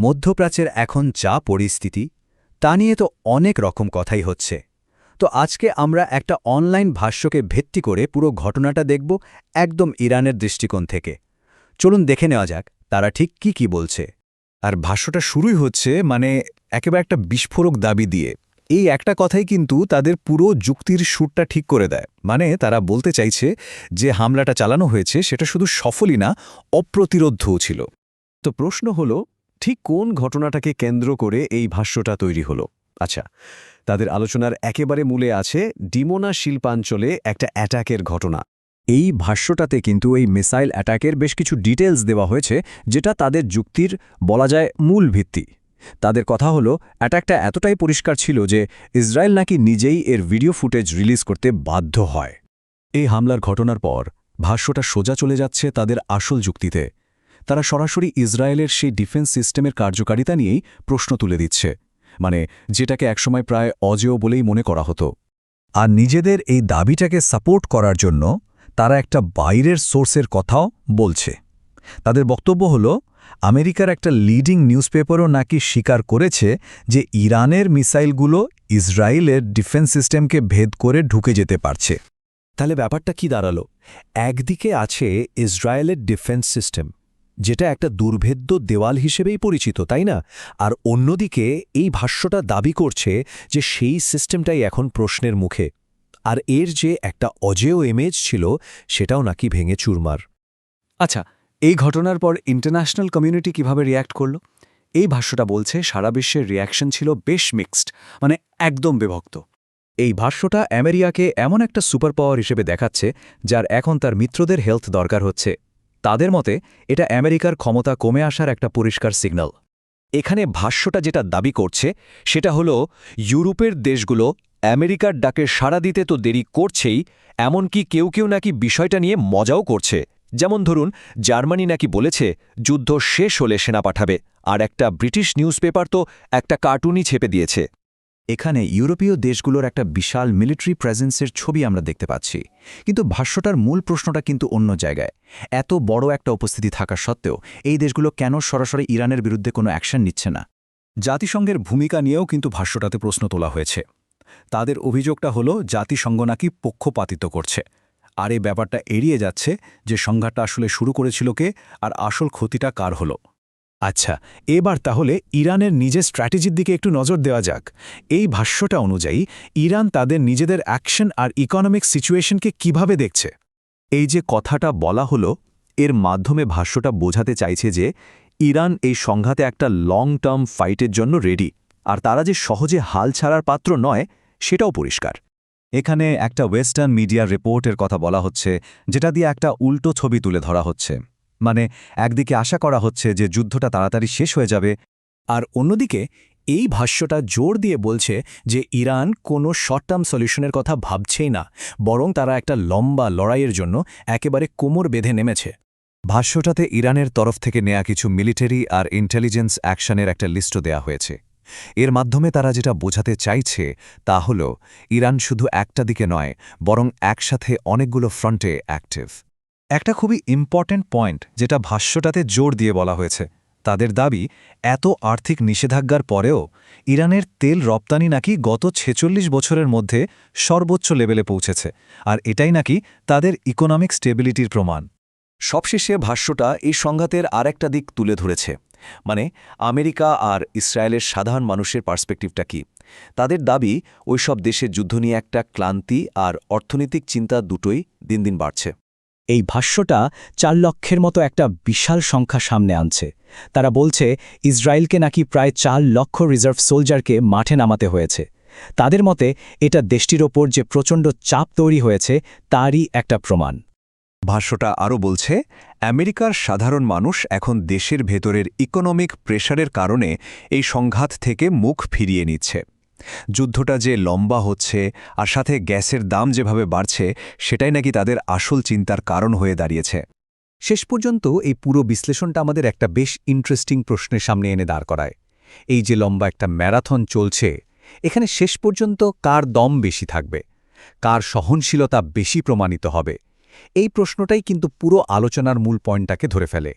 মধ্যপ্রাচ্যের এখন যা পরিস্থিতি তা নিয়ে তো অনেক রকম কথাই হচ্ছে। তো আজকে আমরা একটা অনলাইন ভাষ্যকে ভিত্তি করে পুরো ঘটনাটা দেখব একদম ইরানের দৃষ্টিকোণ থেকে। চলুন দেখে নেওয়া যাক তারা ঠিক কি বলছে। আর ভাষ্যটা শুরুই হচ্ছে একেবারে একটা বিস্ফোরক দাবি দিয়ে। এই একটা কথাই কিন্তু তাদের পুরো যুক্তির সুরটা ঠিক করে দেয়। তারা বলতে চাইছে যে হামলাটা চালানো হয়েছে সেটা শুধু সফলই না, অপ্রতিরোধ্যও ছিল। তো প্রশ্ন হলো, ঠিক কোন ঘটনাটাকে কেন্দ্র করে এই ভাষ্যটা তৈরি হলো? আচ্ছা, তাদের আলোচনার একেবারে মূলে আছে ডিমোনা শিল্পাঞ্চলে একটা অ্যাটাকের ঘটনা। এই ভাষ্যটাতে কিন্তু এই মিসাইল অ্যাটাকের বেশ কিছু ডিটেলস দেওয়া হয়েছে, যেটা তাদের যুক্তির বলা যায় মূল ভিত্তি। তাদের কথা হলো, অ্যাটাকটা এতটাই পরিষ্কার ছিল যে ইসরায়েল নাকি নিজেই এর ভিডিও ফুটেজ রিলিজ করতে বাধ্য হয়। এই হামলার ঘটনার পর ভাষ্যটা সোজা চলে যাচ্ছে তাদের আসল যুক্তিতে। তারা সরাসরি ইসরায়েলের সেই ডিফেন্স সিস্টেমের কার্যকারিতা নিয়েই প্রশ্ন তুলে দিচ্ছে, যেটাকে একসময় প্রায় অজেয় বলেই মনে করা হতো। আর নিজেদের এই দাবিটাকে সাপোর্ট করার জন্য তারা একটা বাইরের সোর্সের কথাও বলছে। তাদের বক্তব্য হল, আমেরিকার একটা লিডিং নিউজপেপারও নাকি স্বীকার করেছে যে ইরানের মিসাইলগুলো ইসরায়েলের ডিফেন্স সিস্টেমকে ভেদ করে ঢুকে যেতে পারছে। তাহলে ব্যাপারটা কি দাঁড়ালো? একদিকে আছে ইসরায়েলের ডিফেন্স সিস্টেম, যেটা একটা দুর্ভেদ্য দেওয়াল হিসেবেই পরিচিত, তাই না? আর অন্যদিকে এই ভাষ্যটা দাবি করছে যে সেই সিস্টেমটাই এখন প্রশ্নের মুখে, আর এর যে একটা অজেয় ইমেজ ছিল সেটাও নাকি ভেঙে চুরমার। আচ্ছা, এই ঘটনার পর ইন্টারন্যাশনাল কমিউনিটি কিভাবে রিয়্যাক্ট করল? এই ভাষ্যটা বলছে সারা বিশ্বের রিয়াকশন ছিল বেশ মিক্সড, একদম বিভক্ত। এই ভাষ্যটা আমেরিকাকে এমন একটা সুপার পাওয়ার হিসেবে দেখাচ্ছে যার এখন তার মিত্রদের হেলথ দরকার হচ্ছে। তাদের মতে এটা আমেরিকার ক্ষমতা কমে আসার একটা পরিষ্কার সিগন্যাল। এখানে ভাষ্যটা যেটা দাবি করছে সেটা হলো, ইউরোপের দেশগুলো আমেরিকার ডাকে সাড়া দিতে তো দেরি করছেই, এমনকি কেউ নাকি বিষয়টা নিয়ে মজাও করছে। যেমন ধরুন, জার্মানি নাকি বলেছে যুদ্ধ শেষ হলে সেনা পাঠাবে, আর একটা ব্রিটিশ নিউজপেপার তো একটা কার্টুনই ছেপে দিয়েছে। এখানে ইউরোপীয় দেশগুলোর একটা বিশাল মিলিটারি প্রেজেন্সের ছবি আমরা দেখতে পাচ্ছি, কিন্তু ভাষ্যটার মূল প্রশ্নটা কিন্তু অন্য জায়গায়। এত বড় একটা উপস্থিতি থাকা সত্ত্বেও এই দেশগুলো কেন সরাসরি ইরানের বিরুদ্ধে কোনো অ্যাকশন নিচ্ছে না? জাতিসংঘের ভূমিকা নিয়েও কিন্তু ভাষ্যটাতে প্রশ্ন তোলা হয়েছে। তাদের অভিযোগটা হলো জাতিসংঘ নাকি পক্ষপাতিত্ব করছে, আর এই ব্যাপারটা এড়িয়ে যাচ্ছে যে সংঘাতটা আসলে শুরু করেছিল কে আর আসল ক্ষতিটা কার হলো। আচ্ছা, এবার তাহলে ইরানের নিজের স্ট্র্যাটেজির দিকে একটু নজর দেওয়া যাক। এই ভাষ্যটা অনুযায়ী ইরান তাদের নিজেদের অ্যাকশন আর ইকোনমিক সিচুয়েশনকে কিভাবে দেখছে? এই যে কথাটা বলা হলো, এর মাধ্যমে ভাষ্যটা বোঝাতে চাইছে যে ইরান এই সংঘাতে একটা লং টার্ম ফাইটের জন্য রেডি, আর তারা যে সহজে হাল ছাড়ার পাত্র নয় সেটাও পরিষ্কার। এখানে একটা ওয়েস্টার্ন মিডিয়ার রিপোর্টের কথা বলা হচ্ছে, যেটা দিয়ে একটা উল্টো ছবি তুলে ধরা হচ্ছে। একদিকে আশা করা হচ্ছে যে যুদ্ধটা তাড়াতাড়ি শেষ হয়ে যাবে, আর অন্যদিকে এই ভাষ্যটা জোর দিয়ে বলছে যে ইরান কোনো শর্ট টার্ম সলিউশনের কথা ভাবছেই না, বরং তারা একটা লম্বা লড়াইয়ের জন্য একেবারে কোমর বেঁধে নেমেছে। ভাষ্যটাতে ইরানের তরফ থেকে নেয়া কিছু মিলিটারি আর ইন্টেলিজেন্স অ্যাকশনের একটা লিস্টও দেয়া হয়েছে। এর মাধ্যমে তারা যেটা বোঝাতে চাইছে তা হল, ইরান শুধু একটা দিকে নয়, বরং একসাথে অনেকগুলো ফ্রন্টে অ্যাক্টিভ। একটা খুবই ইম্পর্ট্যান্ট পয়েন্ট যেটা ভাষ্যটাতে জোর দিয়ে বলা হয়েছে, তাদের দাবি এত আর্থিক নিষেধাজ্ঞার পরেও ইরানের তেল রপ্তানি নাকি গত ৪৬ বছরের মধ্যে সর্বোচ্চ লেভেলে পৌঁছেছে, আর এটাই নাকি তাদের ইকোনমিক স্টেবিলিটির প্রমাণ। সবশেষে ভাষ্যটা এই সংঘাতের আরেকটা দিক তুলে ধরেছে, আমেরিকা আর ইসরায়েলের সাধারণ মানুষের পার্সপেক্টিভটা কি। তাদের দাবি ওইসব দেশের যুদ্ধ নিয়ে একটা ক্লান্তি আর অর্থনৈতিক চিন্তা দুটোই দিন দিন বাড়ছে। এই ভাষ্যটা ৪ লক্ষের মতো একটা বিশাল সংখ্যা সামনে আনছে। তারা বলছে ইসরায়েলকে নাকি প্রায় ৪ লক্ষ রিজার্ভ সোলজারকে মাঠে নামাতে হয়েছে। তাদের মতে এটা দেশটির ওপর যে প্রচণ্ড চাপ তৈরি হয়েছে তারই একটা প্রমাণ। ভাষ্যটা আরও বলছে, আমেরিকার সাধারণ মানুষ এখন দেশের ভেতরের ইকোনমিক প্রেশারের কারণে এই সংঘাত থেকে মুখ ফিরিয়ে নিচ্ছে। যুদ্ধটা যে লম্বা হচ্ছে আর সাথে গ্যাসের দাম যেভাবে বাড়ছে, সেটাই নাকি তাদের আসল চিন্তার কারণ হয়ে দাঁড়িয়েছে। শেষ পর্যন্ত এই পুরো বিশ্লেষণটা আমাদের একটা বেশ ইন্টারেস্টিং প্রশ্নের সামনে এনে দাঁড় করায়। এই যে লম্বা একটা ম্যারাথন চলছে, এখানে শেষ পর্যন্ত কার দম বেশি থাকবে, কার সহনশীলতা বেশি প্রমাণিত হবে? এই প্রশ্নটাই কিন্তু পুরো আলোচনার মূল পয়েন্টটাকে ধরে ফেলে।